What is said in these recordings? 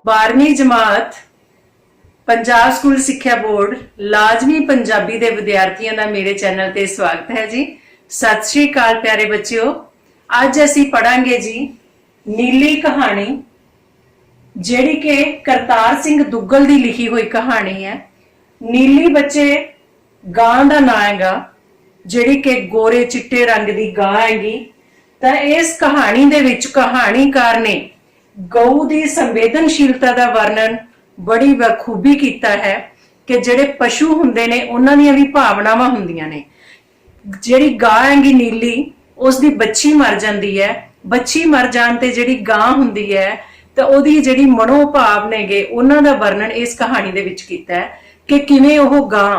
12ਵੀਂ ਜਮਾਤ Punjab school सिक्ख्या board लाजमी पंजाबी दे विद्यार्थियों का मेरे चैनल ते स्वागत है जी। सत श्री अकाल प्यारे बच्चों, अज असी पढ़ांगे जी नीली कहानी, जिहड़ी कि करतार सिंह दुग्गल की लिखी हुई कहानी है। नीली बच्चे गां का नाम हैगा, जिहड़ी कि गोरे चिट्टे रंग की गां हैगी। तो इस कहानी दे विच कहानीकार ने गऊ की संवेदनशीलता का वर्णन बड़ी बखूबी किया है कि जिहड़े पशु हुंदे ने उन्हां दीयां भी भावनावां हुंदियां ने। जिहड़ी गां हैगी नीली, उसकी बच्ची मर जाती है। बच्ची मर जाण ते जिहड़ी गां हुंदी है तो उहदी जिहड़ी मनोभाव नेगे उन्हां दा वर्णन इस कहानी दे विच कीता है कि किवें ओह गां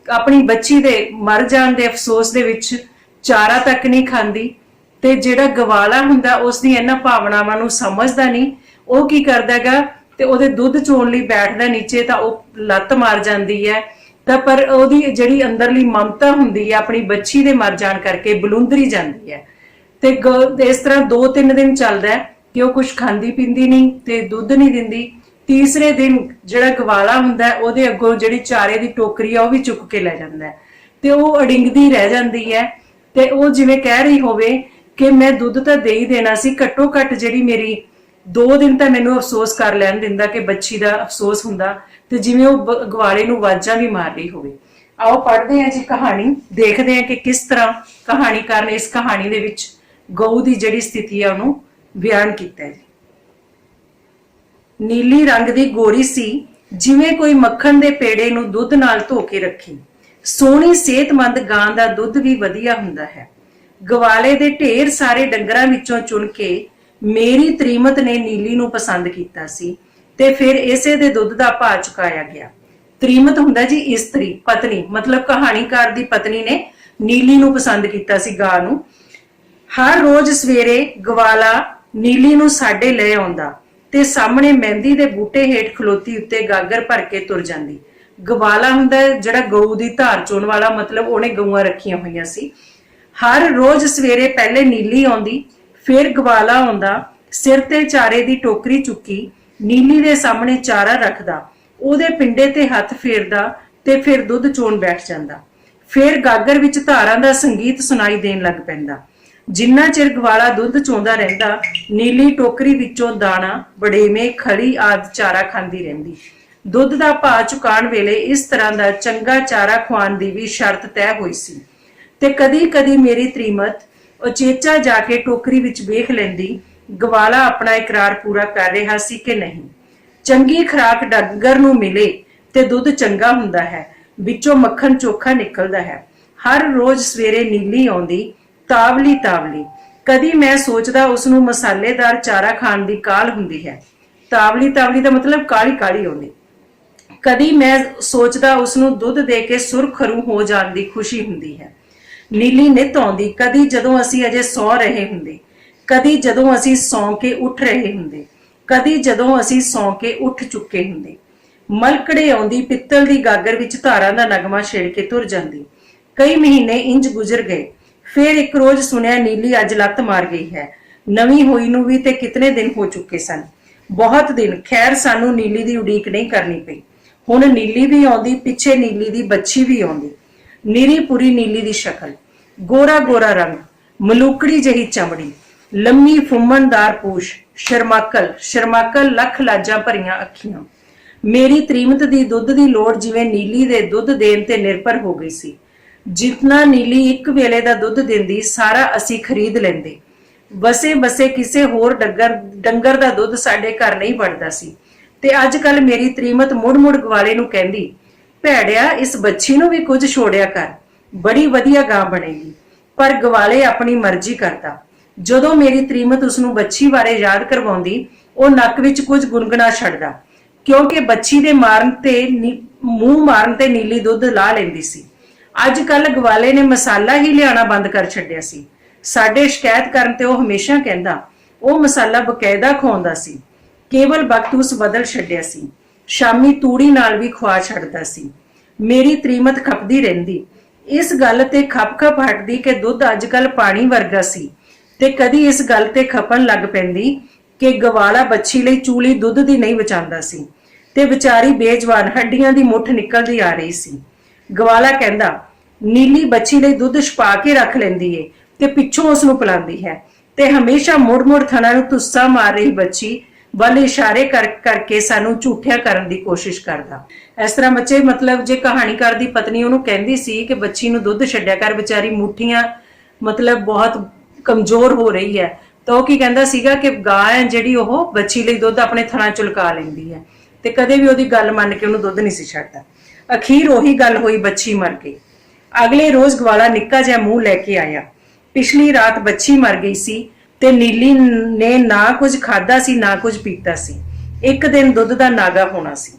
अपनी बच्ची दे मर जाण दे अफसोस दे विच चारा तक नहीं खांदी ते जिहड़ा गवाला हुंदा उसदी इन्हां भावनावां नूं समझदा नहीं। ओह की करदा हैगा ते ओहदे दुध चोण लई बैठदा नीचे तां ओह लत्त मार जांदी है। तां पर ओहदी जिहड़ी अंदरली ममता हुंदी है अपनी बच्ची दे मर जाण करके बलुंदरी जांदी है। ते इस तरह 2-3 दिन चलदा है कि ओह कुछ खांदी पींदी नहीं ते दुध नहीं दिंदी। तीसरे दिन जिहड़ा गवाला हुंदा है ओहदे अग्गों जिहड़ी चारे दी टोकरी आ ओह भी चुक के लै जांदा है ते ओह अड़िंगदी रह जांदी है। ते ओह जिवें कह रही होवे कि मैं दुध तां दे ही देना सी, घट्टो घट्ट जिहड़ी मेरी 2 दिन तो मैनू अफसोस कर लैन दिंदा कि बच्ची का अफसोस हुंदा ते जिवें ओह गवाले नूं वाजां भी मार रही होवे। आओ पढ़दे हां जी कहानी, देखदे हां कि किस तरह कहानीकार ने इस कहानी दे विच गऊ की जिहड़ी स्थिति है उहनूं बयान कीता है। नीली रंग दी गोरी सी, जिवें कोई मक्खन दे पेड़े नूं दुध नाल धो के रखी। सोहणी सेहतमंद गां दा दुध भी वधिया हुंदा है। गवाले दे ढेर सारे डंगरां विचों चुन के मेरी तरीमत ने नीली नूं पसंद कीता सी ते फिर इसे दे दुध दा भाव चुकाया गया। तरीमत हुंदा जी इस्तरी, पत्नी, मतलब कहानीकार दी पत्नी ने नीली नूं पसंद कीता सी गां नूं। हर रोज सवेरे गवाला नीली नूं साडे ले आउंदा ते सामने मेहंदी दे बूटे हेठ खलोती उत्ते गागर भर के तुर जांदी। गवाला हुंदा जिहड़ा गऊ दी धार चोण वाला, मतलब ओहने गऊआं रखियां होईयां सी। हर रोज सवेरे पहले नीली आउंदी, फिर गवाला आउंदा, सिर ते चारे दी टोकरी चुकी, नीली दे सामने चारा रखदा, ओहदे पिंडे ते हथ फेरदा ते फिर दुध चोण बैठ जांदा। फिर गागर विच धारां दा संगीत सुनाई देण लग पैंदा। जिन्ना चिर गवाला दुध चोंदा रहिंदा, नीली टोकरी विचों दाणा, बड़ेमे, खली आदि चारा खांदी रहिंदी। दुध दा भाव चुकाण वेले इस तरह दा चंगा चारा खुआण दी भी शर्त तय होई सी ते कदी कदी मेरी तरीमत उचेचा जाके टोकरी विच वेख लैंदी गवाला अपना इकरार पूरा कर रहा सी कि नहीं। चंगी खुराक डंगर नूं मिले ते दुध चंगा हुंदा है, विचों मक्खन चोखा निकलदा है। हर रोज सवेरे नीली आउंदी, तावली तावली। कदी मैं सोचदा उसनूं मसालेदार चारा खाण दी काल हुंदी है। तावली तावली दा मतलब काली काली आउंदी। कदी मैं सोचदा उसनूं दुध दे के सुरखरू हो जाण दी खुशी हुंदी है। नीली नित आउंदी, कदी जदों असीं अजे सौ रहे हुंदे, कदी जदों असीं सौ के उठ रहे हुंदे, कदी जदों असीं सौ के उठ चुके हुंदे। मलकड़े आउंदी, पित्तल दी गागर विच धारां दा नगमा छेड़ के तुर जांदी। कई महीने इंज गुजर गए। फिर एक रोज सुनिया नीली अज लत्त मार गई है। नवीं होई नूं भी ते कितने दिन हो चुके सन, बहुत दिन। खैर सानू नीली दी उड़ीक नहीं करनी पई। हुण नीली भी आउंदी, पिछे नीली दी बच्ची भी आउंदी। नीरी पुरी नीली दी शक्ल, गोरा गोरा रंग, मलूकड़ी जही चमड़ी, लम्मी फुम्मणदार पूछ, शर्माकल शर्माकल लख लाजां भरियां अखियां। मेरी तरीमत दी दुध दी लोड़ जिवें नीली दे दुध देण ते निर्भर हो गई सी। जितना नीली एक वेले दा दुध दिंदी सारा असी खरीद लैंदे। बसे बसे किसे होर डंगर दा दुध साडे घर नहीं वड़दा सी ते अज कल मेरी तरीमत मुड़ मुड़ गवाले नूं कहंदी, भैड़िया इस बच्ची नूं भी कुछ छोड़िया कर, बड़ी वधिया गां बनेगी। पर गवाले अपनी मर्जी करता। जदों मेरी तरीमत उसनूं बच्ची बारे याद करवाउंदी, ओह नक विच कुछ गुनगुना छड्डदा, क्योंकि बच्ची दे मारन ते मूंह मारन ते नीली दुध ला लैंदी सी। अज कल गवाले ने मसाला ही लियाना बंद कर छड्डिया सी। साडे शिकायत करन ते ओह हमेशा कहंदा, ओह मसाला बकायदा खवाउंदा सी, केवल बकतूस बदल छड्डिया सी। शामी तूड़ी नाल भी खुआ छड्डदा सी। मेरी तरीमत खपदी रहिंदी, इस गल ते खप खप हटदी कि दुध अजकल पानी वर्गा सी ते कदी इस गल ते खपन लग पैंदी ਕਿ ਗਵਾਲਾ ਬੱਚੀ ਲਈ ਚੂਲੀ ਦੁੱਧ ਦੀ ਨਹੀਂ ਬਚਾਉਂਦਾ ਸੀ ਤੇ ਵਿਚਾਰੀ ਬੇਜਵਾਨ ਹੱਡੀਆਂ ਦੀ ਮੁੱਠ ਨਿਕਲਦੀ ਆ ਰਹੀ ਸੀ। ਗਵਾਲਾ ਕਹਿੰਦਾ, ਨੀਲੀ ਬੱਚੀ ਲਈ ਦੁੱਧ ਛੁਪਾ ਕੇ ਰੱਖ ਲੈਂਦੀ ਏ ਤੇ ਪਿੱਛੋਂ ਉਸ ਨੂੰ ਪਿਲਾਉਂਦੀ ਹੈ ਤੇ ਹਮੇਸ਼ਾ ਮੁੜ-ਮੁੜ ਥਣਾ ਨੂੰ ਤੁੱਸਾ ਮਾਰ ਰਹੀ ਬੱਚੀ ਵੱਲ ਇਸ਼ਾਰੇ ਕਰਕੇ ਸਾਨੂੰ ਝੂਠਿਆ ਕਰਨ ਦੀ ਕੋਸ਼ਿਸ਼ ਕਰਦਾ। ਇਸ ਤਰ੍ਹਾਂ ਬੱਚੇ ਮਤਲਬ ਜੇ ਕਹਾਣੀਕਾਰ ਦੀ ਪਤਨੀ ਉਹਨੂੰ ਕਹਿੰਦੀ ਸੀ ਕਿ ਬੱਚੀ ਨੂੰ ਦੁੱਧ ਛੱਡਿਆ ਕਰ, ਵਿਚਾਰੀ ਮੁੱਠੀਆਂ ਮਤਲਬ ਬਹੁਤ ਕਮਜ਼ੋਰ ਹੋ ਰਹੀ ਹੈ, ਤਾਂ ਉਹ ਕੀ ਕਹਿੰਦਾ ਸੀਗਾ ਕਿ ਗਾਂ ਹੈ ਜਿਹੜੀ ਉਹ ਬੱਚੀ ਲਈ ਦੁੱਧ ਆਪਣੇ ਥਣਾ ਚ ਲੁਕਾ ਲੈਂਦੀ ਹੈ ਤੇ ਕਦੇ ਵੀ ਉਹਦੀ ਗੱਲ ਮੰਨ ਕੇ ਉਹਨੂੰ ਦੁੱਧ ਨਹੀਂ ਸੀ ਛੱਡਦਾ। ਅਖੀਰ ਉਹੀ ਗੱਲ ਹੋਈ, ਬੱਚੀ ਮਰ ਗਈ। ਅਗਲੇ ਰੋਜ਼ ਗਵਾਲਾ ਨਿੱਕਾ ਜਿਹਾ ਮੂੰਹ ਲੈ ਕੇ ਆਇਆ। ਪਿਛਲੀ ਰਾਤ ਬੱਚੀ ਮਰ ਗਈ ਸੀ ਤੇ ਨੀਲੀ ਨੇ ਨਾ ਕੁਝ ਖਾਦਾ ਸੀ ਨਾ ਕੁਝ ਪੀਤਾ ਸੀ। ਇੱਕ ਦਿਨ ਦੁੱਧ ਦਾ ਨਾਗਾ ਹੋਣਾ ਸੀ।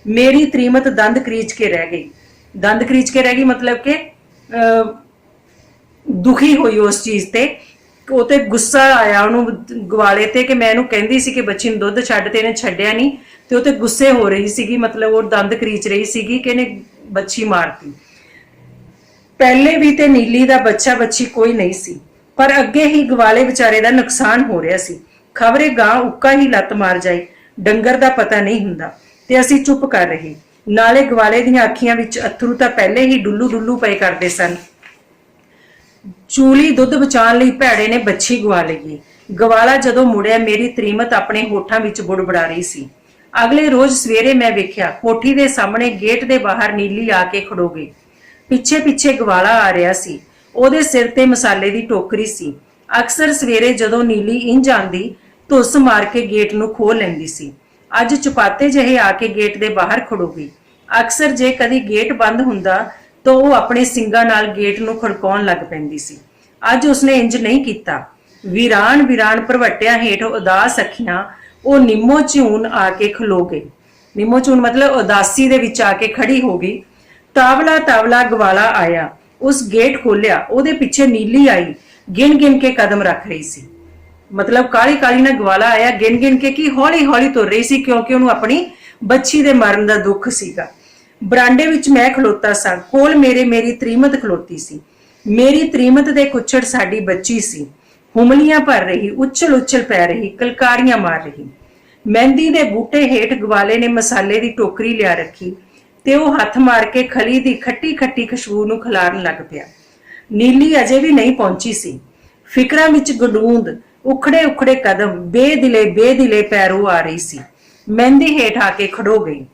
ਮੇਰੀ ਤ੍ਰੀਮਤ ਦੰਦ ਕਰੀਚ ਕੇ ਰਹਿ ਗਈ। ਦੰਦ ਕਰੀਚ ਕੇ ਰਹਿ ਗਈ ਮਤਲਬ ਕਿ ਦੁਖੀ ਹੋਈ ਉਸ ਚੀਜ਼ ਤੇ, ਉਹ ਤੇ ਗੁੱਸਾ ਆਇਆ ਉਹਨੂੰ ਗਵਾਲੇ ਤੇ ਕਿ ਮੈਂ ਇਹਨੂੰ ਕਹਿੰਦੀ ਸੀ ਕਿ ਬੱਚੀ ਨੂੰ ਦੁੱਧ ਛੱਡ ਤੇ ਇਹਨੇ ਛੱਡਿਆ ਨਹੀਂ, ਤੇ ਉਹ ਤੇ ਗੁੱਸੇ ਹੋ ਰਹੀ ਸੀਗੀ, ਮਤਲਬ ਉਹ ਦੰਦ ਕਰੀਚ ਰਹੀ ਸੀਗੀ ਕਿ ਇਹਨੇ ਬੱਚੀ ਮਾਰਤੀ। ਪਹਿਲੇ ਵੀ ਤੇ ਨੀਲੀ ਦਾ ਬੱਚਾ ਬੱਚੀ ਕੋਈ ਨਹੀਂ ਸੀ, ਪਰ ਅੱਗੇ ਹੀ ਗਵਾਲੇ ਵਿਚਾਰੇ ਦਾ ਨੁਕਸਾਨ ਹੋ ਰਿਹਾ ਸੀ। ਖਬਰੇ ਗਾਂ ਉੱਕਾ ਹੀ ਲੱਤ ਮਾਰ ਜਾਏ, ਡੰਗਰ ਦਾ ਪਤਾ ਨਹੀਂ ਹੁੰਦਾ, ਤੇ ਅਸੀਂ ਚੁੱਪ ਕਰ ਰਹੇ। ਨਾਲੇ ਗਵਾਲੇ ਦੀਆਂ ਅੱਖੀਆਂ ਵਿੱਚ ਅਥਰੂ ਤਾਂ ਪਹਿਲੇ ਹੀ ਡੁੱਲੂ ਡੁੱਲੂ ਪਏ ਕਰਦੇ ਸਨ। ਚੂਲੀ ਦੁੱਧ ਬਚਾਉਣ ਲਈ ਭੈੜੇ ਨੇ ਬੱਚੀ ਗਵਾ ਲਈ। ਗਵਾਲਾ ਜਦੋਂ ਮੁੜਿਆ ਮੇਰੀ ਤ੍ਰੀਮਤ ਆਪਣੇ ਹੋਠਾਂ ਵਿੱਚ ਬੁੜਬੁੜਾ ਰਹੀ ਸੀ। ਅਗਲੇ ਰੋਜ਼ ਸਵੇਰੇ ਮੈਂ ਵੇਖਿਆ ਕੋਠੀ ਦੇ ਸਾਹਮਣੇ ਗੇਟ ਦੇ ਬਾਹਰ ਨੀਲੀ ਆ ਕੇ ਖੜੋ ਗਈ। ਪਿੱਛੇ ਪਿੱਛੇ ਗਵਾਲਾ ਆ ਰਿਹਾ ਸੀ। ਉਹਦੇ ਸਿਰ ਤੇ ਮਸਾਲੇ ਦੀ ਟੋਕਰੀ ਸੀ। ਅਕਸਰ ਸਵੇਰੇ ਜਦੋਂ ਨੀਲੀ ਇੰਝ ਆਂਦੀ ਧੁੱਸ ਮਾਰ ਕੇ ਗੇਟ ਨੂੰ ਖੋਲ ਲੈਂਦੀ ਸੀ। ਅੱਜ ਚੁਪਾਤੇ ਜਿਹੇ ਆ ਕੇ ਗੇਟ ਦੇ ਬਾਹਰ ਖੜੋ ਗਈ। ਅਕਸਰ ਜੇ ਕਦੀ ਗੇਟ ਬੰਦ ਹੁੰਦਾ ਤਾਂ ਉਹ ਆਪਣੇ ਸਿੰਗਾਂ ਨਾਲ ਗੇਟ ਨੂੰ ਖੜਕਾਉਣ ਲੱਗ ਪੈਂਦੀ ਸੀ। ਅੱਜ ਉਸਨੇ ਇੰਜ ਨਹੀਂ ਕੀਤਾ। ਵੀਰਾਨ ਵੀਰਾਨ ਭਰਵੱਟਿਆਂ ਹੇਠ ਉਦਾਸ ਅੱਖੀਆਂ ਉਹ ਨਿੰਮੋ ਝੂਨ ਆ ਕੇ ਖਲੋ ਗਈ। ਨਿੰਮੋ ਝੂਨ ਮਤਲਬ ਉਦਾਸੀ ਦੇ ਵਿੱਚ ਆ ਕੇ ਖੜੀ ਹੋ ਗਈ। ਤਾਵਲਾ ਤਾਵਲਾ ਗਵਾਲਾ ਆਇਆ, ਉਸ ਗੇਟ ਖੋਲਿਆ। ਉਹਦੇ ਪਿੱਛੇ ਨੀਲੀ ਆਈ, ਗਿਣ ਗਿਣ ਕੇ ਕਦਮ ਰੱਖ ਰਹੀ ਸੀ। ਮਤਲਬ ਕਾਲੀ ਕਾਲੀ ਨਾਲ ਗਵਾਲਾ ਆਇਆ, ਗਿਣ ਗਿਣ ਕੇ ਕੀ ਹੌਲੀ ਹੌਲੀ ਤੁਰ ਰਹੀ ਸੀ, ਕਿਉਂਕਿ ਉਹਨੂੰ ਆਪਣੀ ਬੱਚੀ ਦੇ ਮਰਨ ਦਾ ਦੁੱਖ ਸੀਗਾ। ਬਰਾਂਡੇ ਵਿੱਚ ਮੈਂ ਖਲੋਤਾ ਸਾਂ, ਕੋਲ ਮੇਰੀ ਤ੍ਰੀਮਤ ਖਲੋਤੀ ਸੀ। ਮੇਰੀ ਤ੍ਰੀਮਤ ਦੇ ਕੁੱਛੜ ਸਾਡੀ ਬੱਚੀ ਸੀ। ਹੁਮਲੀਆਂ ਭਰ ਰਹੀ, ਉੱਛਲ ਉੱਛਲ ਪੈ ਰਹੀ, ਕਲਕਾਰੀਆਂ ਮਾਰ ਰਹੀ। ਮਹਿੰਦੀ ਦੇ ਬੂਟੇ ਹੇਠ ਗਵਾਲੇ ਨੇ ਮਸਾਲੇ ਦੀ ਟੋਕਰੀ ਲਿਆ ਰੱਖੀ ਤੇ ਉਹ ਹੱਥ ਮਾਰ ਕੇ ਖਲੀ ਦੀ ਖੱਟੀ ਖੱਟੀ ਖੁਸ਼ਬੂ ਨੂੰ ਖਿਲਾਰਨ ਲੱਗ ਪਿਆ। ਨੀਲੀ ਅਜੇ ਵੀ ਨਹੀਂ ਪਹੁੰਚੀ ਸੀ। ਫਿਕਰਾਂ ਵਿੱਚ ਗਡੂੰਦ, ਉਖੜੇ ਉਖੜੇ ਕਦਮ, ਬੇਦਿਲੇ ਪੈਰੋਂ ਆ ਰਹੀ ਸੀ। ਮਹਿੰਦੀ ਹੇਠ ਆ ਕੇ ਖੜੋ ਗਈ।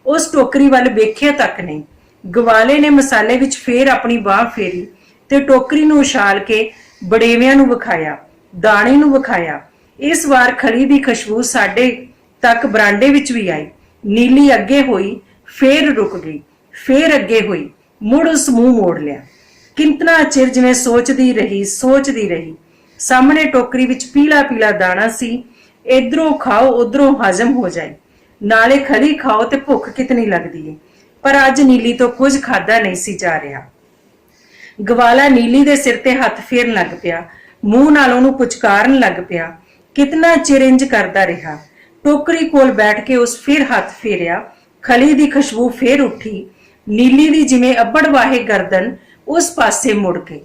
ਉਸ ਟੋਕਰੀ ਵੱਲ ਵੇਖਿਆ ਤੱਕ ਨਹੀਂ। ਗਵਾਲੇ ਨੇ ਮਸਾਲੇ ਵਿੱਚ ਫੇਰ ਆਪਣੀ ਬਾਹ ਫੇਰੀ ਤੇ ਟੋਕਰੀ ਨੂੰ ਉਛਾਲ ਕੇ ਬੜੇਵਿਆਂ ਨੂੰ ਵਿਖਾਇਆ, ਦਾਣੇ ਨੂੰ ਵਿਖਾਇਆ। ਇਸ ਵਾਰ ਖਲੀ ਦੀ ਖੁਸ਼ਬੂ ਸਾਡੇ ਤੱਕ ਬਰਾਂਡੇ ਵਿੱਚ ਵੀ ਆਈ। ਨੀਲੀ ਅੱਗੇ ਹੋਈ, ਫੇਰ ਰੁਕ ਗਈ, ਫੇਰ ਅੱਗੇ ਹੋਈ, ਮੁੜ ਉਸ ਮੂੰਹ ਮੋੜ ਲਿਆ। ਕਿੰਤਨਾ ਚਿਰ ਜਿਵੇਂ ਸੋਚਦੀ ਰਹੀ। ਸਾਹਮਣੇ ਟੋਕਰੀ ਵਿੱਚ ਪੀਲਾ ਪੀਲਾ ਦਾਣਾ ਸੀ। ਇਧਰੋਂ ਖਾਓ ਉਧਰੋਂ ਹਜ਼ਮ ਹੋ ਜਾਏ, ਨਾਲੇ ਖਲੀ ਖਾਓ ਤੇ ਭੁੱਖ ਕਿਤਨੀ ਲੱਗਦੀ ਏ। ਪਰ ਅੱਜ ਨੀਲੀ ਤੋਂ ਕੁਝ ਖਾਦਾ ਨਹੀਂ ਸੀ ਜਾ ਰਿਹਾ। ਗਵਾਲਾ ਨੀਲੀ ਦੇ ਸਿਰ ਤੇ ਹੱਥ ਫੇਰਨ ਲੱਗ ਪਿਆ, ਮੂੰਹ ਨਾਲ ਉਹਨੂੰ ਪੁਚਕਾਰਨ ਲੱਗ ਪਿਆ। ਕਿਤਨਾ ਚਿਰ ਇੰਜ ਕਰਦਾ ਰਿਹਾ। ਟੋਕਰੀ ਕੋਲ ਬੈਠ ਕੇ ਉਸ ਫਿਰ ਹੱਥ ਫੇਰਿਆ। ਖਲੀ ਦੀ ਖੁਸ਼ਬੂ ਫੇਰ ਉੱਠੀ। ਨੀਲੀ ਦੀ ਜਿਵੇਂ ਅੱਬੜ ਵਾਹੇ ਗਰਦਨ ਉਸ ਪਾਸੇ ਮੁੜ ਗਈ।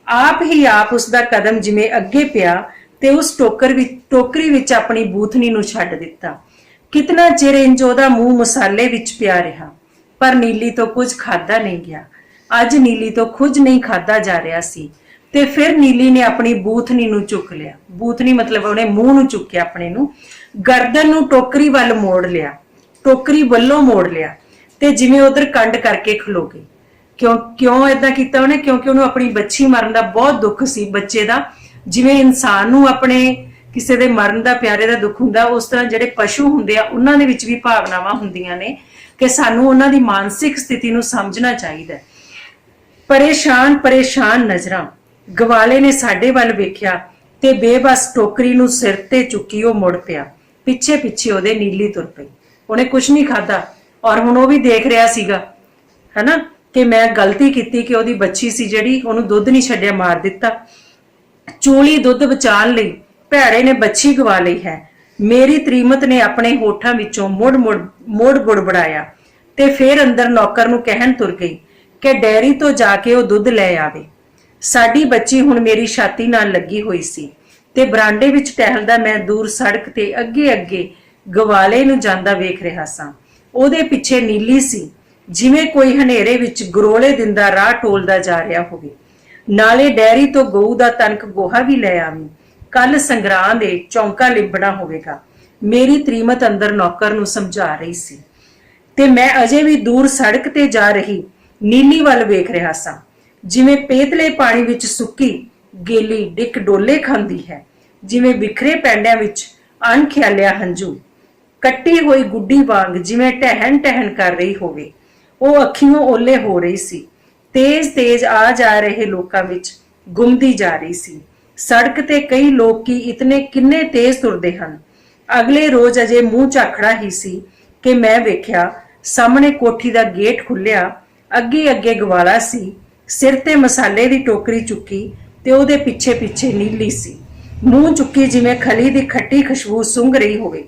ਆਪ ਹੀ ਆਪ ਉਸਦਾ ਕਦਮ ਜਿਵੇਂ ਅੱਗੇ ਪਿਆ ਤੇ ਉਸ ਟੋਕਰੀ ਵਿੱਚ ਆਪਣੀ ਬੂਥਨੀ ਨੂੰ ਛੱਡ ਦਿੱਤਾ। ਕਿਤਨਾ ਚਿਰ ਇੰਜ ਉਹਦਾ ਮੂੰਹ ਮਸਾਲੇ ਵਿੱਚ ਪਿਆ ਰਿਹਾ, ਪਰ ਨੀਲੀ ਤੋਂ ਕੁਝ ਖਾਦਾ ਨਹੀਂ ਗਿਆ। ਅੱਜ ਨੀਲੀ ਤੋਂ ਕੁਝ ਨਹੀਂ ਖਾਦਾ ਜਾ ਰਿਹਾ ਸੀ ਤੇ ਫਿਰ ਨੀਲੀ ਨੇ ਆਪਣੀ ਬੂਥਨੀ ਨੂੰ ਚੁੱਕ ਲਿਆ। ਬੂਥਨੀ ਮਤਲਬ ਉਹਨੇ ਮੂੰਹ ਨੂੰ ਚੁੱਕਿਆ, ਆਪਣੇ ਨੂੰ ਗਰਦਨ ਨੂੰ ਟੋਕਰੀ ਵੱਲ ਮੋੜ ਲਿਆ, ਟੋਕਰੀ ਵੱਲੋਂ ਮੋੜ ਲਿਆ ਤੇ ਜਿਵੇਂ ਉਧਰ ਕੰਡ ਕਰਕੇ ਖਲੋ ਗਈ। ਕਿਉਂ ਏਦਾਂ ਕੀਤਾ ਉਹਨੇ? ਕਿਉਂਕਿ ਉਹਨੂੰ ਆਪਣੀ ਬੱਚੀ ਮਰਨ ਦਾ ਬਹੁਤ ਦੁੱਖ ਸੀ, ਬੱਚੇ ਦਾ। ਜਿਵੇਂ ਇਨਸਾਨ ਨੂੰ ਆਪਣੇ ਕਿਸੇ ਦੇ ਮਰਨ ਦਾ, ਪਿਆਰੇ ਦਾ ਦੁੱਖ ਹੁੰਦਾ, ਉਸ ਤਰ੍ਹਾਂ ਜਿਹੜੇ ਪਸ਼ੂ ਹੁੰਦੇ ਆ ਉਹਨਾਂ ਦੇ ਵਿੱਚ ਵੀ ਭਾਵਨਾਵਾਂ ਹੁੰਦੀਆਂ ਨੇ ਕਿ ਸਾਨੂੰ ਉਹਨਾਂ ਦੀ ਮਾਨਸਿਕ ਸਥਿਤੀ ਨੂੰ ਸਮਝਣਾ ਚਾਹੀਦਾ। ਪਰੇਸ਼ਾਨ ਨਜ਼ਰਾਂ। ਗਵਾਲੇ ਨੇ ਸਾਡੇ ਵੱਲ ਵੇਖਿਆ ਤੇ ਬੇਬਸ ਟੋਕਰੀ ਨੂੰ ਸਿਰ ਤੇ ਚੁੱਕੀ ਉਹ ਮੁੜ ਪਿਆ। ਪਿੱਛੇ ਪਿੱਛੇ ਉਹਦੇ ਨੀਲੀ ਤੁਰ ਪਈ। ਉਹਨੇ ਕੁਝ ਨਹੀਂ ਖਾਦਾ ਔਰ ਹੁਣ ਉਹ ਵੀ ਦੇਖ ਰਿਹਾ ਸੀਗਾ, ਹਨਾ, ਕਿ ਮੈਂ ਗਲਤੀ ਕੀਤੀ ਕਿ ਉਹਦੀ ਬੱਚੀ ਸੀ ਜਿਹੜੀ, ਉਹਨੂੰ ਦੁੱਧ ਨਹੀਂ ਛੱਡਿਆ, ਮਾਰ ਦਿੱਤਾ। ਚੂਲੀ ਦੁੱਧ ਬਚਾਉਣ ਲਈ ਭੈੜੇ ਨੇ ਬੱਚੀ ਗਵਾ ਲਈ ਹੈ। ਮੇਰੀ ਤ੍ਰੀਮਤ ਨੇ ਆਪਣੇ ਹੋਠਾਂ ਵਿੱਚੋਂ ਮੁੜ ਬੁੜਬੜਾਇਆ ਤੇ ਫੇਰ ਅੰਦਰ ਨੌਕਰ ਨੂੰ ਕਹਿਣ ਤੁਰ ਗਈ ਕਿ ਡੈਰੀ ਤੋਂ ਜਾ ਕੇ ਉਹ ਦੁੱਧ ਲੈ ਆਵੇ। ਸਾਡੀ ਬੱਚੀ ਹੁਣ ਮੇਰੀ ਛਾਤੀ ਨਾਲ ਲੱਗੀ ਹੋਈ ਸੀ ਤੇ ਬਰਾਂਡੇ ਵਿੱਚ ਟਹਿਲਦਾ ਮੈਂ ਦੂਰ ਸੜਕ ਤੇ ਅੱਗੇ ਅੱਗੇ ਗਵਾਲੇ ਨੂੰ ਜਾਂਦਾ ਵੇਖ ਰਿਹਾ ਸਾਂ। ਉਹਦੇ ਪਿੱਛੇ ਨੀਲੀ ਸੀ, ਜਿਵੇਂ ਕੋਈ ਹਨੇਰੇ ਵਿੱਚ ਗਰੋਲੇ ਦਿੰਦਾ ਰਾਹ ਟੋਲਦਾ ਜਾ ਰਿਹਾ ਹੋਵੇ। ਨਾਲੇ ਡੈਰੀ ਤੋਂ ਗਊ ਦਾ ਤਨਕ ਗੋਹਾ ਵੀ ਲੈ ਆਵੀਂ, ਕੱਲ ਸੰਗਰਾਂ ਦੇ ਚੌਂਕਾ ਲਿਬਣਾ ਹੋਵੇਗਾ। ਮੇਰੀ ਤ੍ਰੀਮਤ ਅੰਦਰ ਨੌਕਰ ਨੂੰ ਸਮਝਾ ਰਹੀ ਸੀ ਤੇ ਮੈਂ ਅਜੇ ਵੀ ਦੂਰ ਸੜਕ ਤੇ ਜਾ ਰਹੀ ਨੀਲੀ ਵੱਲ ਵੇਖ ਰਿਹਾ ਸਾਂ, ਜਿਵੇਂ ਪੇਤਲੇ ਪਾਣੀ ਵਿੱਚ ਸੁੱਕੀ ਗੇਲੀ ਡਿੱਕ ਡੋਲੇ ਖਾਂਦੀ ਹੈ, ਜਿਵੇਂ ਬਿਖਰੇ ਪੈਂਡਿਆਂ ਵਿੱਚ ਅਣਖਿਆਲਿਆ ਹੰਝੂ, ਕੱਟੀ ਹੋਈ ਗੁੱਡੀ ਵਾਂਗ ਜਿਵੇਂ ਟਹਿਣ ਟਹਿਣ ਕਰ ਰਹੀ ਹੋਵੇ। ਉਹ ਅੱਖੀਓਂ ਓਲੇ ਹੋ ਰਹੀ ਸੀ, ਤੇਜ਼-ਤੇਜ਼ ਆ ਜਾ ਰਹੇ ਲੋਕਾਂ ਵਿੱਚ ਗੁੰਮਦੀ ਜਾ ਰਹੀ ਸੀ। ਸੜਕ ਤੇ ਕਈ ਲੋਕ ਕੀ ਇਤਨੇ ਕਿੰਨੇ ਤੇਜ਼ ਤੁਰਦੇ ਹਨ। ਅਗਲੇ ਰੋਜ਼ ਅਜੇ ਮੂੰਹ ਝਾਖੜਾ ਹੀ ਸੀ ਕਿ ਮੈਂ ਵੇਖਿਆ ਸਾਹਮਣੇ ਕੋਠੀ ਦਾ ਗੇਟ ਖੁੱਲਿਆ, ਅੱਗੇ ਅੱਗੇ ਗਵਾਲਾ ਸੀ, ਸਿਰ ਤੇ ਮਸਾਲੇ ਦੀ ਟੋਕਰੀ ਚੁੱਕੀ ਤੇ ਉਹਦੇ ਪਿੱਛੇ ਪਿੱਛੇ ਨੀਲੀ ਸੀ, ਮੂੰਹ ਚੁੱਕੀ ਜਿਵੇਂ ਖਲੀ ਦੀ ਖੱਟੀ ਖੁਸ਼ਬੂ ਸੁੰਘ ਰਹੀ ਹੋਵੇ।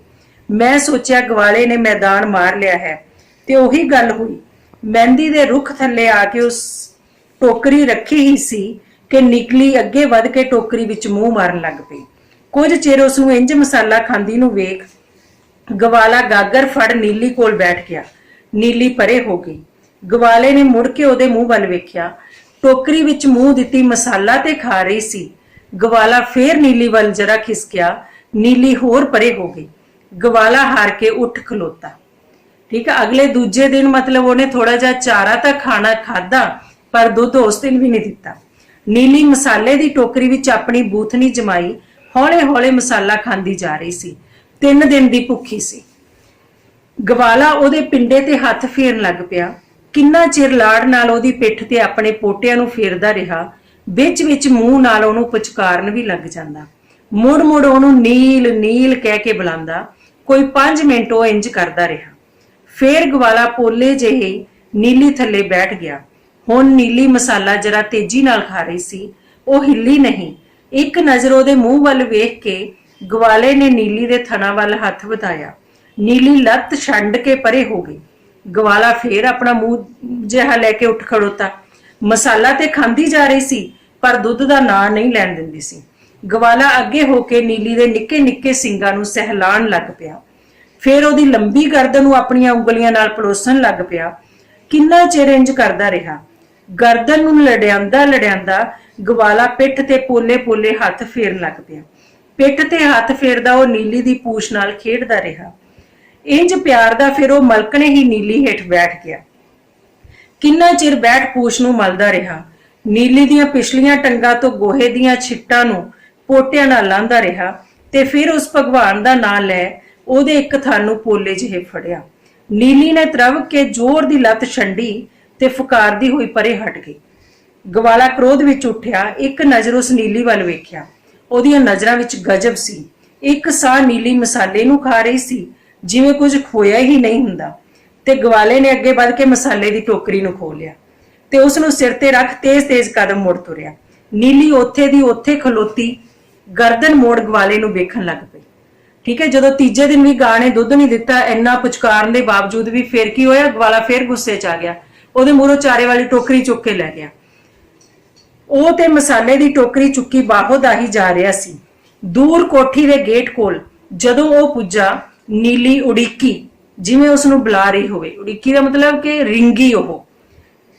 ਮੈਂ ਸੋਚਿਆ ਗਵਾਲੇ ਨੇ ਮੈਦਾਨ ਮਾਰ ਲਿਆ ਹੈ ਤੇ ਉਹੀ ਗੱਲ ਹੋਈ। ਮਹਿੰਦੀ ਦੇ ਰੁੱਖ ਥੱਲੇ ਆ ਕੇ ਉਸ ਟੋਕਰੀ ਰੱਖੀ ਹੀ ਸੀ ਕਿ ਨਿਕਲੀ ਅੱਗੇ ਵੱਧ ਕੇ ਟੋਕਰੀ ਵਿੱਚ ਮੂੰਹ ਮਾਰਨ ਲੱਗ ਪਈ। ਕੁਝ ਚਿਰ ਉਸ ਨੂੰ ਇੰਜ ਮਸਾਲਾ ਖਾਂਦੀ ਨੂੰ ਵੇਖ ਗਵਾਲਾ ਗਾਗਰ ਫੜ ਨੀਲੀ ਕੋਲ ਬੈਠ ਗਿਆ। ਨੀਲੀ ਪਰੇ ਹੋ ਗਈ। ਗਵਾਲੇ ਨੇ ਮੁੜ ਕੇ ਉਹਦੇ ਮੂੰਹ ਵੱਲ ਵੇਖਿਆ। ਟੋਕਰੀ ਵਿੱਚ ਮੂੰਹ ਦਿੱਤੀ ਮਸਾਲਾ ਤੇ ਖਾ ਰਹੀ ਸੀ। ਗਵਾਲਾ ਫੇਰ ਨੀਲੀ ਵੱਲ ਜਰਾ ਖਿਸਕਿਆ। ਨੀਲੀ ਹੋਰ ਪਰੇ ਹੋ ਗਈ। ਗਵਾਲਾ ਹਾਰ ਕੇ ਉੱਠ ਖਲੋਤਾ। ਠੀਕ ਹੈ, ਅਗਲੇ ਦੂਜੇ ਦਿਨ ਮਤਲਬ ਉਹਨੇ ਥੋੜਾ ਜਿਹਾ ਚਾਰਾ ਤਾਂ ਖਾਣਾ ਖਾਦਾ, ਪਰ ਦੁੱਧ ਉਸ ਦਿਨ ਵੀ ਨਹੀਂ ਦਿੱਤਾ। ਨੀਲੀ ਮਸਾਲੇ ਦੀ ਟੋਕਰੀ ਵਿੱਚ ਆਪਣੀ ਬੂਥਨੀ ਜਮਾਈ ਹੌਲੇ ਹੌਲੇ ਮਸਾਲਾ ਖਾਂਦੀ ਜਾ ਰਹੀ ਸੀ। 3 ਦਿਨ ਦੀ ਭੁੱਖੀ ਸੀ। ਗਵਾਲਾ ਉਹਦੇ ਪਿੰਡੇ ਤੇ ਹੱਥ ਫੇਰਨ ਲੱਗ ਪਿਆ। ਕਿੰਨਾ ਚਿਰ ਲਾੜ ਨਾਲ ਉਹਦੀ ਪਿੱਠ ਤੇ ਆਪਣੇ ਪੋਟਿਆਂ ਨੂੰ ਫੇਰਦਾ ਰਿਹਾ। ਵਿੱਚ ਵਿੱਚ ਮੂੰਹ ਨਾਲ ਉਹਨੂੰ ਪੁਚਕਾਰਨ ਵੀ ਲੱਗ ਜਾਂਦਾ। ਮੁੜ ਮੁੜ ਉਹਨੂੰ ਨੀਲ ਨੀਲ ਕਹਿ ਕੇ ਬੁਲਾਉਂਦਾ। ਕੋਈ 5 ਮਿੰਟ ਉਹ ਇੰਜ ਕਰਦਾ ਰਿਹਾ। ਫੇਰ ਗਵਾਲਾ ਪੋਲੇ ਜਿਹੇ ਨੀਲੀ ਥੱਲੇ ਬੈਠ ਗਿਆ। ਹੁਣ ਨੀਲੀ ਮਸਾਲਾ ਜਰਾ ਤੇਜ਼ੀ ਨਾਲ ਖਾ ਰਹੀ ਸੀ। ਉਹ ਹਿੱਲੀ ਨਹੀਂ। ਇੱਕ ਨਜ਼ਰ ਉਹਦੇ ਮੂੰਹ ਵੱਲ ਵੇਖ ਕੇ ਗਵਾਲੇ ਨੇ ਨੀਲੀ ਦੇ ਥਣਾ ਵੱਲ ਹੱਥ ਵਧਾਇਆ। ਨੀਲੀ ਲੱਤ ਛੰਡ ਕੇ ਪਰੇ ਹੋ ਗਈ। ਗਵਾਲਾ ਫੇਰ ਆਪਣਾ ਮੂੰਹ ਜਿਹਾ ਲੈ ਕੇ ਉੱਠ ਖੜੋਤਾ। ਮਸਾਲਾ ਤੇ ਖਾਂਦੀ ਜਾ ਰਹੀ ਸੀ, ਪਰ ਦੁੱਧ ਦਾ ਨਾਂ ਨਹੀਂ ਲੈਣ ਦਿੰਦੀ ਸੀ। ਗਵਾਲਾ ਅੱਗੇ ਹੋ ਕੇ ਨੀਲੀ ਦੇ ਨਿੱਕੇ ਨਿੱਕੇ ਸਿੰਗਾਂ ਨੂੰ ਸਹਿਲਾਣ ਲੱਗ ਪਿਆ। ਫੇਰ ਉਹਦੀ ਲੰਬੀ ਗਰਦਨ ਨੂੰ ਆਪਣੀਆਂ ਉਂਗਲੀਆਂ ਨਾਲ ਪਲੋਸਣ ਲੱਗ ਪਿਆ। ਕਿੰਨਾ ਚਿਰ ਇੰਜ ਕਰਦਾ ਰਿਹਾ। ਗਰਦਨ ਨੂੰ ਲੜਿਆਂਦਾ ਲੜਿਆਂਦਾ ਗਵਾਲਾ ਪਿੱਠ ਤੇ ਪੋਲੇ ਪੋਲੇ ਹੱਥ ਫੇਰਨ ਲੱਗ ਪਿਆ। ਪਿੱਠ ਤੇ ਹੱਥ ਫੇਰਦਾ ਉਹ ਨੀਲੀ ਦੀ ਪੂਛ ਨਾਲ ਖੇਡਦਾ ਰਿਹਾ। ਇੰਜ ਪਿਆਰ ਦਾ ਫਿਰ ਉਹ ਮਲਕਣੇ ਹੀ ਨੀਲੀ ਹੇਠ ਬੈਠ ਗਿਆ। ਕਿੰਨਾ ਚਿਰ ਬੈਠ ਪੂਛ ਨੂੰ ਮਲਦਾ ਰਿਹਾ। ਨੀਲੀ ਦੀਆਂ ਪਿਛਲੀਆਂ ਟੰਗਾਂ ਤੋਂ ਗੋਹੇ ਦੀਆਂ ਛਿੱਟਾਂ ਨੂੰ ਪੋਟਿਆਂ ਨਾਲ ਲਾਂਦਾ ਰਿਹਾ ਤੇ ਫਿਰ ਉਸ ਭਗਵਾਨ ਦਾ ਨਾਂ ਲੈ ਉਹਦੇ ਇੱਕ ਥਣ ਨੂੰ ਪੋਲੇ ਜਿਹੇ ਫੜਿਆ। ਨੀਲੀ ਨੇ ਤਰਵ ਕੇ ਜ਼ੋਰ ਦੀ ਲੱਤ ਛੰਡੀ ਤੇ ਫੁਕਾਰਦੀ ਹੋਈ ਪਰੇ ਹਟ ਗਈ। ਗਵਾਲਾ ਕ੍ਰੋਧ ਵਿੱਚ ਉੱਠਿਆ। ਇੱਕ ਨਜ਼ਰ ਉਸ ਨੀਲੀ ਵੱਲ ਵੇਖਿਆ। ਉਹਦੀਆਂ ਨਜ਼ਰਾਂ ਵਿੱਚ ਗਜਬ ਸੀ। ਇੱਕ ਸਾਹ ਨੀਲੀ ਮਸਾਲੇ ਨੂੰ ਖਾ ਰਹੀ ਸੀ, ਜਿਵੇਂ ਕੁਝ ਖੋਇਆ ਹੀ ਨਹੀਂ ਹੁੰਦਾ। ਤੇ ਗਵਾਲੇ ਨੇ ਅੱਗੇ ਵੱਧ ਕੇ ਮਸਾਲੇ ਦੀ ਟੋਕਰੀ ਨੂੰ ਖੋਹ ਲਿਆ ਤੇ ਉਸ ਨੂੰ ਸਿਰ ਤੇ ਰੱਖ ਤੇਜ਼-ਤੇਜ਼ ਕਦਮ ਮੁੜ ਤੁਰਿਆ। ਨੀਲੀ ਉੱਥੇ ਦੀ ਉੱਥੇ ਖਲੋਤੀ ਗਰਦਨ ਮੋੜ ਗਵਾਲੇ ਨੂੰ ਵੇਖਣ ਲੱਗ ਪਈ। ਠੀਕ ਹੈ, ਜਦੋਂ ਤੀਜੇ ਦਿਨ ਵੀ ਗਾਂ ਨੇ ਦੁੱਧ ਨਹੀਂ ਦਿੱਤਾ, ਇੰਨਾ ਪੁਚਕਾਰਨ ਦੇ ਬਾਵਜੂਦ ਵੀ ਫੇਰ ਕੀ ਹੋਇਆ, ਗਵਾਲਾ ਫੇਰ ਗੁੱਸੇ 'ਚ ਆ ਗਿਆ। ਉਹਦੇ ਮੂਹਰੋਂ ਚਾਰੇ ਵਾਲੀ ਟੋਕਰੀ ਚੁੱਕ ਕੇ ਲੈ ਗਿਆ। ਉਹ ਤੇ ਮਸਾਲੇ ਦੀ ਟੋਕਰੀ ਚੁੱਕੀ ਬਾਹੋਂ ਦਾ ਹੀ ਜਾ ਰਿਹਾ ਸੀ। ਦੂਰ ਕੋਠੀ ਦੇ ਗੇਟ ਕੋਲ ਜਦੋਂ ਉਹ ਪੁੱਜਾ, ਨੀਲੀ ਉਡੀਕੀ ਜਿਵੇਂ ਉਸ ਨੂੰ ਬੁਲਾ ਰਹੀ ਹੋਵੇ। ਉਡੀਕੀ ਦਾ ਮਤਲਬ ਕਿ ਰਿੰਗੀ ਉਹ।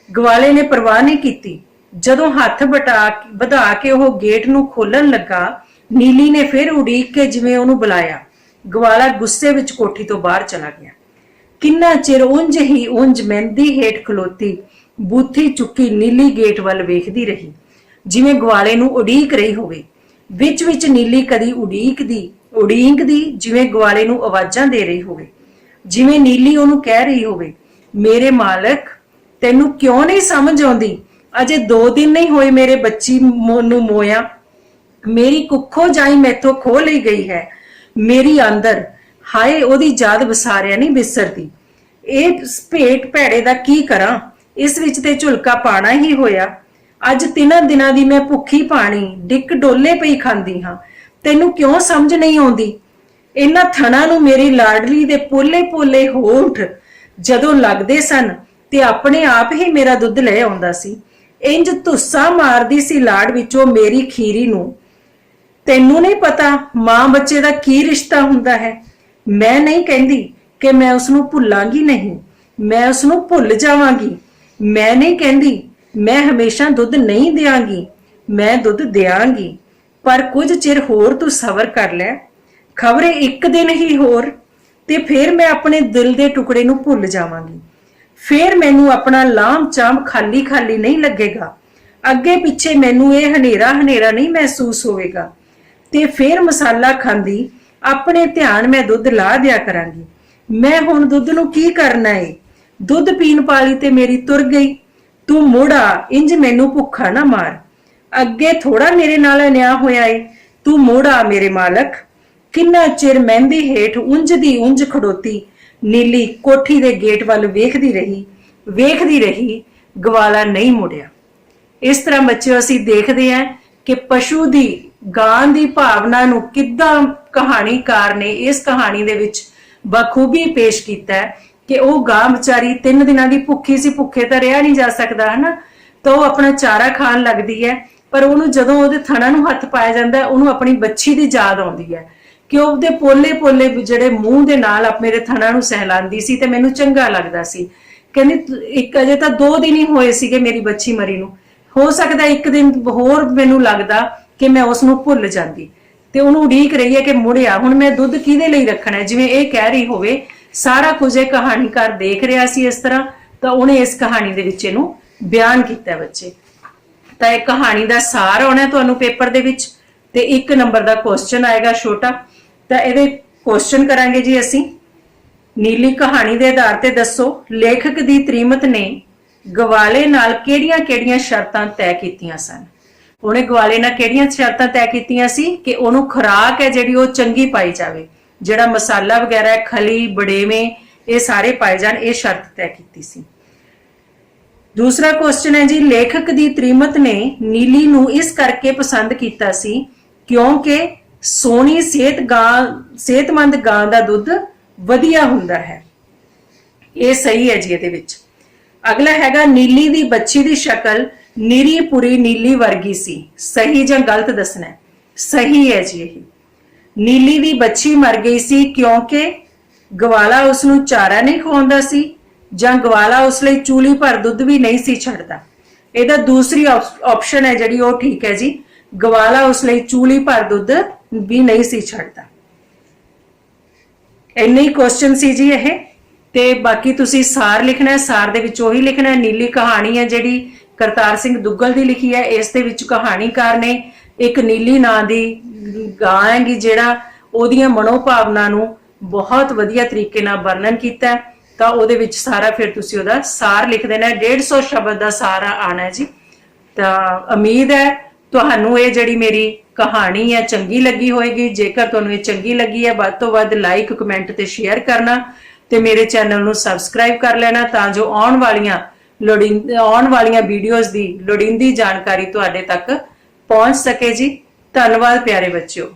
ਗਵਾਲੇ ਨੇ ਪਰਵਾਹ ਨਹੀਂ ਕੀਤੀ। ਜਦੋਂ ਹੱਥ ਵਧਾ ਕੇ ਉਹ ਗੇਟ ਨੂੰ ਖੋਲਣ ਲੱਗਾ, ਨੀਲੀ ਨੇ ਫਿਰ ਉਡੀਕ ਕੇ ਜਿਵੇਂ ਉਹਨੂੰ ਬੁਲਾਇਆ। ਗਵਾਲਾ ਗੁੱਸੇ ਵਿੱਚ ਕੋਠੀ ਤੋਂ ਬਾਹਰ ਚਲਾ ਗਿਆ। ਕਿੰਨਾ ਚਿਰ ਉਂਝ ਹੀ ਉਂਝ ਮਹਿੰਦੀ ਹੇਠ ਖਲੋਤੀ ਬੂਥੀ ਚੁੱਕੀ ਨੀਲੀ ਗੇਟ ਵੱਲ ਵੇਖਦੀ ਰਹੀ, ਜਿਵੇਂ ਗਵਾਲੇ ਨੂੰ ਉਡੀਕ ਰਹੀ ਹੋਵੇ। ਵਿੱਚ ਵਿੱਚ ਨੀਲੀ ਕਦੀ ਉਡੀਕਦੀ ਜਿਵੇਂ ਗਵਾਲੇ ਨੂੰ ਆਵਾਜ਼ਾਂ ਦੇ ਰਹੀ ਹੋਵੇ, ਜਿਵੇਂ ਨੀਲੀ ਉਹਨੂੰ ਕਹਿ ਰਹੀ ਹੋਵੇ, ਮੇਰੇ ਮਾਲਕ, ਤੈਨੂੰ ਕਿਉਂ ਨਹੀਂ ਸਮਝ ਆਉਂਦੀ? ਅਜੇ 2 ਦਿਨ ਨਹੀਂ ਹੋਏ ਮੇਰੇ ਬੱਚੀ ਨੂੰ ਮੋਇਆ। ਮੇਰੀ ਕੁੱਖੋਂ ਜਾਈ ਮੈਥੋਂ ਖੋਹ ਲਈ ਗਈ ਹੈ। ਮੇਰੀ ਅੰਦਰ ਹਾਏ ਉਹਦੀ ਯਾਦ ਵਸਾਰਿਆ ਨਹੀਂ ਬਿਸਰਦੀ। ਇਹ ਭੇਟ ਭੈੜੇ ਦਾ ਕੀ ਕਰਾਂ? ਇਸ ਵਿੱਚ ਤੇ ਝੁਲਕਾ ਪਾਣਾ ਹੀ ਹੋਇਆ। ਅੱਜ 3 ਦਿਨਾਂ ਦੀ ਮੈਂ ਭੁੱਖੀ ਪਾਣੀ ਡਿੱਕ ਡੋਲੇ ਪਈ ਖਾਂਦੀ ਹਾਂ। ਤੈਨੂੰ ਕਿਉਂ ਸਮਝ ਨਹੀਂ ਆਉਂਦੀ? ਇਹਨਾਂ ਥਣਾ ਨੂੰ ਮੇਰੀ ਲਾਡਲੀ ਦੇ ਪੋਲੇ ਪੋਲੇ ਹੋਠ ਜਦੋਂ ਲੱਗਦੇ ਸਨ ਤੇ ਆਪਣੇ ਆਪ ਹੀ ਮੇਰਾ ਦੁੱਧ ਲੈ ਆਉਂਦਾ ਸੀ। ਇੰਜ ਧੁੱਸਾ ਮਾਰਦੀ ਸੀ ਲਾੜ ਵਿੱਚੋਂ ਮੇਰੀ ਖੀਰੀ ਨੂੰ। ਤੈਨੂੰ ਨਹੀਂ ਪਤਾ ਮਾਂ ਬੱਚੇ ਦਾ ਕੀ ਰਿਸ਼ਤਾ ਹੁੰਦਾ ਹੈ। ਮੈਂ ਨਹੀਂ ਕਹਿੰਦੀ ਕਿ ਮੈਂ ਉਸ ਨੂੰ ਭੁੱਲਾਂਗੀ ਨਹੀਂ, ਮੈਂ ਉਸ ਨੂੰ ਭੁੱਲ ਜਾਵਾਂਗੀ। ਮੈਂ ਨਹੀਂ ਕਹਿੰਦੀ ਮੈਂ ਹਮੇਸ਼ਾ ਦੁੱਧ ਨਹੀਂ ਦਿਆਂਗੀ, ਮੈਂ ਦੁੱਧ ਦਿਆਂਗੀ। ਪਰ ਕੁਝ ਚਿਰ ਹੋਰ ਤੂੰ ਸਬਰ ਕਰ ਲੈ, ਖਬਰੇ ਇੱਕ ਦਿਨ ਹੀ ਹੋਰ, ਤੇ ਫਿਰ ਮੈਂ ਆਪਣੇ ਦਿਲ ਦੇ ਟੁਕੜੇ ਨੂੰ ਭੁੱਲ ਜਾਵਾਂਗੀ। ਫਿਰ ਮੈਨੂੰ ਆਪਣਾ ਲਾਮ ਚਾਮ ਖਾਲੀ ਖਾਲੀ ਨਹੀਂ ਲੱਗੇਗਾ, ਅੱਗੇ ਪਿੱਛੇ ਮੈਨੂੰ ਇਹ ਹਨੇਰਾ ਹਨੇਰਾ ਨਹੀਂ ਮਹਿਸੂਸ ਹੋਵੇਗਾ, ਤੇ ਫਿਰ ਮਸਾਲਾ ਖਾਂਦੀ ਆਪਣੇ ਧਿਆਨ ਮੈਂ ਦੁੱਧ ਲਾ ਦਿਆ ਕਰਾਂਗੀ। ਮੈਂ ਹੁਣ ਦੁੱਧ ਨੂੰ ਕੀ ਕਰਨਾ ਏ, ਦੁੱਧ ਪੀਣ ਪਾਲੀ ਤੇ ਮੇਰੀ ਤੁਰ ਗਈ। ਤੂੰ ਮੁੜ ਆ, ਇੰਜ ਮੈਨੂੰ ਭੁੱਖਾ ਨਾ ਮਾਰ, ਅੱਗੇ ਥੋੜਾ ਮੇਰੇ ਨਾਲ ਅਨਿਆਂ ਹੋਇਆ ਏ। ਤੂੰ ਮੁੜ ਆ ਮੇਰੇ ਮਾਲਕ। ਕਿੰਨਾ ਚਿਰ ਮਹਿੰਦੀ ਹੇਠ ਉਂਝ ਦੀ ਉਂਝ ਖੜੋਤੀ ਨੀਲੀ ਕੋਠੀ ਦੇ ਗੇਟ ਵੱਲ ਵੇਖਦੀ ਰਹੀ, ਗਵਾਲਾ ਨਹੀਂ ਮੁੜਿਆ। ਇਸ ਤਰ੍ਹਾਂ ਬੱਚਿਓ ਅਸੀਂ ਦੇਖਦੇ ਹਾਂ ਕਿ ਪਸ਼ੂ ਦੀ, ਗਾਂ ਦੀ ਭਾਵਨਾ ਨੂੰ ਕਿੱਦਾਂ ਕਹਾਣੀਕਾਰ ਨੇ ਇਸ ਕਹਾਣੀ ਦੇ ਵਿੱਚ ਬਖੂਬੀ ਪੇਸ਼ ਕੀਤਾ ਹੈ ਕਿ ਉਹ ਗਾਂ ਵਿਚਾਰੀ 3 ਦਿਨਾਂ ਦੀ ਭੁੱਖੀ ਸੀ, ਭੁੱਖੇ ਤਾਂ ਰਿਹਾ ਨਹੀਂ ਜਾ ਸਕਦਾ ਹਨਾ, ਤਾਂ ਉਹ ਆਪਣਾ ਚਾਰਾ ਖਾਣ ਲੱਗਦੀ ਹੈ। ਪਰ ਉਹਨੂੰ ਜਦੋਂ ਉਹਦੇ ਥਣਾ ਨੂੰ ਹੱਥ ਪਾਇਆ ਜਾਂਦਾ, ਉਹਨੂੰ ਆਪਣੀ ਬੱਚੀ ਦੀ ਯਾਦ ਆਉਂਦੀ ਹੈ ਕਿ ਉਹਦੇ ਪੋਲੇ ਪੋਲੇ ਜਿਹੜੇ ਮੂੰਹ ਦੇ ਨਾਲ ਮੇਰੇ ਥਣਾ ਨੂੰ ਸਹਿਲਾਉਂਦੀ ਸੀ ਤੇ ਮੈਨੂੰ ਚੰਗਾ ਲੱਗਦਾ ਸੀ। ਕਹਿੰਦੀ ਇੱਕ ਅਜੇ ਤਾਂ 2 ਦਿਨ ਹੀ ਹੋਏ ਸੀਗੇ ਮੇਰੀ ਬੱਚੀ ਮਰੀ ਨੂੰ, ਹੋ ਸਕਦਾ ਇੱਕ ਦਿਨ ਹੋਰ ਮੈਨੂੰ ਲੱਗਦਾ ਕਿ ਮੈਂ ਉਸ ਨੂੰ ਭੁੱਲ ਜਾਂਦੀ। ਤੇ ਉਹਨੂੰ ਉਡੀਕ ਰਹੀ ਹੈ ਕਿ ਮੁੜਿਆ, ਹੁਣ ਮੈਂ ਦੁੱਧ ਕਿਹਦੇ ਲਈ ਰੱਖਣਾ ਹੈ, ਜਿਵੇਂ ਇਹ ਕਹਿ ਰਹੀ ਹੋਵੇ। ਸਾਰਾ ਕੁਝ ਇਹ ਕਹਾਣੀਕਾਰ ਦੇਖ ਰਿਹਾ ਸੀ ਇਸ ਤਰ੍ਹਾਂ, ਤਾਂ ਉਹਨੇ ਇਸ ਕਹਾਣੀ ਦੇ ਵਿੱਚ ਇਹਨੂੰ ਬਿਆਨ ਕੀਤਾ ਬੱਚੇ। ਤਾਂ ਇਹ ਕਹਾਣੀ ਦਾ ਸਾਰ ਆਉਣਾ ਤੁਹਾਨੂੰ ਪੇਪਰ ਦੇ ਵਿੱਚ, ਤੇ 1 ਨੰਬਰ ਦਾ ਕੁਐਸਚਨ ਆਏਗਾ ਛੋਟਾ। ਤਾਂ ਇਹਦੇ ਕੁਐਸਚਨ ਕਰਾਂਗੇ ਜੀ ਅਸੀਂ। ਨੀਲੀ ਕਹਾਣੀ ਦੇ ਆਧਾਰ ਤੇ ਦੱਸੋ ਲੇਖਕ ਦੀ ਤ੍ਰੀਮਤ ਨੇ ਗਵਾਲੇ ਨਾਲ ਕਿਹੜੀਆਂ-ਕਿਹੜੀਆਂ ਸ਼ਰਤਾਂ ਤੈਅ ਕੀਤੀਆਂ ਸਨ। ਉਹਨੇ ਗਵਾਲੇ ਨਾਲ ਕਿਹੜੀਆਂ ਸ਼ਰਤਾਂ ਤੈਅ ਕੀਤੀਆਂ ਸੀ ਕਿ ਉਹਨੂੰ ਖੁਰਾਕ ਹੈ ਜਿਹੜੀ ਉਹ ਚੰਗੀ ਪਾਈ ਜਾਵੇ, ਜਿਹੜਾ ਮਸਾਲਾ ਵਗੈਰਾ ਹੈ, ਖਲੀ ਬੜੇਵੇਂ ਇਹ ਸਾਰੇ ਪਾਏ ਜਾਣ, ਇਹ ਸ਼ਰਤ ਤੈਅ ਕੀਤੀ ਸੀ। ਦੂਸਰਾ ਕੁਐਸਚਨ ਹੈ ਜੀ, ਲੇਖਕ ਦੀ ਤ੍ਰੀਮਤ ਨੇ ਨੀਲੀ ਨੂੰ ਇਸ ਕਰਕੇ ਪਸੰਦ ਕੀਤਾ ਸੀ ਕਿਉਂਕਿ ਸੋਹਣੀ ਸਿਹਤਮੰਦ ਗਾਂ ਦਾ ਦੁੱਧ ਵਧੀਆ ਹੁੰਦਾ ਹੈ। ਇਹ ਸਹੀ ਹੈ ਜੀ ਇਹਦੇ ਵਿੱਚ। ਅਗਲਾ ਹੈਗਾ, ਨੀਲੀ ਦੀ ਬੱਚੀ ਦੀ ਸ਼ਕਲ ਨਿਰੀ ਪੁਰੀ ਨੀਲੀ ਵਰਗੀ ਸੀ। ਸਹੀ ਜਾਂ ਗਲਤ ਦੱਸਣਾ ਹੈ। ਸਹੀ ਹੈ ਜੀ ਇਹ। ਨੀਲੀ ਦੀ ਬੱਚੀ ਮਰ ਗਈ ਸੀ ਕਿਉਂਕਿ ਗਵਾਲਾ ਉਸ ਨੂੰ ਚਾਰਾ ਨਹੀਂ ਖਵਾਉਂਦਾ ਸੀ, ਜਾਂ ਗਵਾਲਾ ਉਸ ਲਈ ਚੂਲੀ ਭਰ ਦੁੱਧ ਵੀ ਨਹੀਂ ਸੀ ਛੱਡਦਾ। ਇਹਦਾ ਦੂਸਰੀ ਆਪਸ਼ਨ ਹੈ ਜਿਹੜੀ ਉਹ ਠੀਕ ਹੈ ਜੀ, ਗਵਾਲਾ ਉਸ ਲਈ ਚੂਲੀ ਭਰ ਦੁੱਧ ਵੀ ਨਹੀਂ ਸੀ ਛੱਡਦਾ। ਇੰਨੇ ਹੀ ਕੁਐਸਚਨ ਸੀ ਜੀ ਇਹ। ਤੇ ਬਾਕੀ ਤੁਸੀਂ ਸਾਰ ਲਿਖਣਾ ਹੈ, ਸਾਰ ਦੇ ਵਿੱਚ ਉਹੀ ਲਿਖਣਾ ਹੈ। ਨੀਲੀ ਕਹਾਣੀ ਹੈ ਜਿਹੜੀ ਕਰਤਾਰ ਸਿੰਘ ਦੁੱਗਲ ਦੀ ਲਿਖੀ ਹੈ। ਇਸ ਦੇ ਵਿੱਚ ਕਹਾਣੀਕਾਰ ਨੇ ਇੱਕ ਨੀਲੀ ਨਾਂ ਦੀ ਗਾਂ ਹੈਗੀ ਜਿਹੜਾ ਉਹਦੀਆਂ ਮਨੋਭਾਵਨਾ ਨੂੰ ਬਹੁਤ ਵਧੀਆ ਤਰੀਕੇ ਨਾਲ ਵਰਣਨ ਕੀਤਾ ਹੈ। ਤਾਂ ਉਹਦੇ ਵਿੱਚ ਸਾਰਾ ਫਿਰ ਤੁਸੀਂ ਉਹਦਾ ਸਾਰ ਲਿਖ ਦੇਣਾ। 150 ਸ਼ਬਦ ਦਾ ਸਾਰਾ ਆਣਾ ਜੀ। ਤਾਂ ਉਮੀਦ ਹੈ ਤੁਹਾਨੂੰ ਇਹ ਜਿਹੜੀ ਮੇਰੀ ਕਹਾਣੀ ਹੈ ਚੰਗੀ ਲੱਗੀ ਹੋਏਗੀ। ਜੇਕਰ ਤੁਹਾਨੂੰ ਇਹ ਚੰਗੀ ਲੱਗੀ ਹੈ, ਵੱਧ ਤੋਂ ਵੱਧ ਲਾਈਕ, ਕਮੈਂਟ ਤੇ ਸ਼ੇਅਰ ਕਰਨਾ, ਤੇ ਮੇਰੇ ਚੈਨਲ ਨੂੰ ਸਬਸਕ੍ਰਾਈਬ ਕਰ ਲੈਣਾ ਤਾਂ ਜੋ ਆਉਣ ਵਾਲੀਆਂ ਵੀਡੀਓਜ਼ ਦੀ ਲੋੜੀਂਦੀ ਜਾਣਕਾਰੀ ਤੁਹਾਡੇ ਤੱਕ ਪਹੁੰਚ ਸਕੇ ਜੀ। ਧੰਨਵਾਦ ਪਿਆਰੇ ਬੱਚਿਓ।